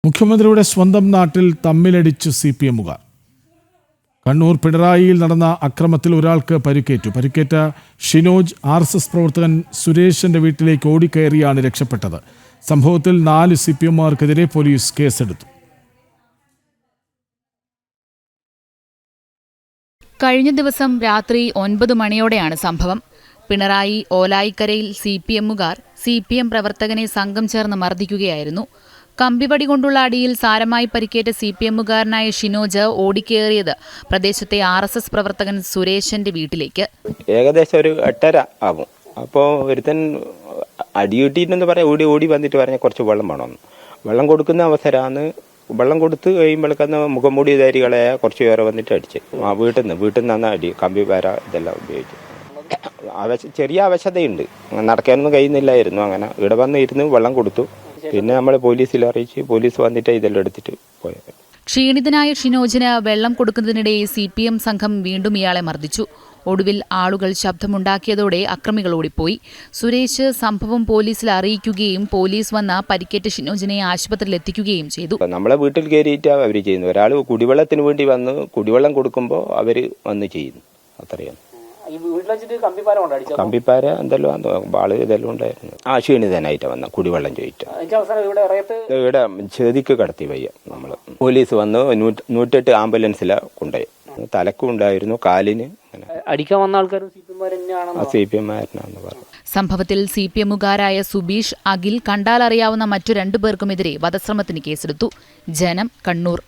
മുഖ്യമന്ത്രിയുടെ സ്വന്തം നാട്ടിൽ തമ്മിലടിച്ച് CPMുകാർ. കണ്ണൂർ പിണറായിയിൽ നടന്ന അക്രമത്തിൽ ഒരാൾക്ക് പരിക്കേറ്റ ഷിനോജ് RSS പ്രവർത്തകൻ സുരേഷിന്റെ വീട്ടിലേക്ക് ഓടിക്കയറിയാണ് രക്ഷപ്പെട്ടത്. സംഭവത്തിൽ 4 CPMമാർക്കെതിരെ പോലീസ് കേസെടുത്തു. കഴിഞ്ഞ ദിവസം രാത്രി 9 മണിയോടെയാണ് സംഭവം. പിണറായി ഓലായിക്കരയിൽ CPMുകാർ CPM പ്രവർത്തകനെ സംഘം ചേർന്ന് മർദ്ദിക്കുകയായിരുന്നു. കമ്പിവടി കൊണ്ടുള്ള അടിയിൽ സാരമായി പരിക്കേറ്റ CPMുകാരനായ ഷിനോജ് ഓടിക്കേറിയത് പ്രദേശത്തെ RSS പ്രവർത്തകൻ സുരേഷിന്റെ വീട്ടിലേക്ക്. ഏകദേശം ഒരു 8:30 ആകും. അപ്പോൾ ഒരുത്തൻ അടിയിട്ടിട്ടെന്ന് പറയാം, ഓടി വന്നിട്ട് പറഞ്ഞ കുറച്ച് വെള്ളം വേണമെന്ന്. വെള്ളം കൊടുക്കുന്ന അവസരമാണ്. വെള്ളം കൊടുത്ത് കഴിയുമ്പോഴേക്കന്ന് മുഖംമൂടി ധാരികളെ കുറച്ച് പേരെ വന്നിട്ട് അടിച്ച്. വീട്ടിൽ നിന്നാണ് അടി. കമ്പി പാര ഇതെല്ലാം ഉപയോഗിച്ച്. ചെറിയ അവശതയുണ്ട്, നടക്കാനൊന്നും കഴിയുന്നില്ലായിരുന്നു. അങ്ങനെ ഇവിടെ വന്ന് ഇരുന്ന് വെള്ളം കൊടുത്തു. പിന്നെ നമ്മൾ പോലീസിൽ അറിയിച്ച് പോലീസ് വന്നിട്ട് ഇതെല്ലാം എടുത്തിട്ട് പോയത്. ക്ഷീണിതനായ ഷിനോജിന് വെള്ളം കൊടുക്കുന്നതിനിടെ CPM സംഘം വീണ്ടും ഇയാളെ മർദ്ദിച്ചു. ഒടുവിൽ ആളുകൾ ശബ്ദമുണ്ടാക്കിയതോടെ അക്രമികൾ ഓടിപ്പോയി. സുരേഷ് സംഭവം പോലീസിൽ അറിയിക്കുകയും പോലീസ് വന്ന് പരിക്കേറ്റ ഷിനോജിനെ ആശുപത്രിയിൽ എത്തിക്കുകയും ചെയ്തു. നമ്മളെ വീട്ടിൽ കയറിയിട്ടാണ് അവർ ചെയ്യുന്നത്. ഒരാൾ കുടിവെള്ളത്തിന് വേണ്ടി വന്ന് കുടിവെള്ളം കൊടുക്കുമ്പോൾ അവർ വന്ന് ചെയ്യുന്നു. അത്രയാണ്. കമ്പിപ്പാര എന്തെല്ലാം ബാള് ഇതെല്ലാം ഉണ്ടായിരുന്നു. ക്ഷീണിതനായിട്ട് വന്ന കുടിവെള്ളം ചോദിച്ചു. ഇവിടെ ചെതിക്ക് കടത്തി വയ്യ. നമ്മൾ പോലീസ് വന്ന് 108 ആംബുലൻസിലാണ് കൊണ്ടുപോയി. തലക്കും ഉണ്ടായിരുന്നു, കാലിന്. അടിക്കാൻ വന്ന ആൾക്കാർ CPMമാരനാന്ന് പറഞ്ഞു. സംഭവത്തിൽ CPMുകാരായ സുബീഷ്, അഖിൽ, കണ്ടാലറിയാവുന്ന മറ്റു 2 പേർക്കുമെതിരെ വധശ്രമത്തിന് കേസെടുത്തു. ജനം, കണ്ണൂർ.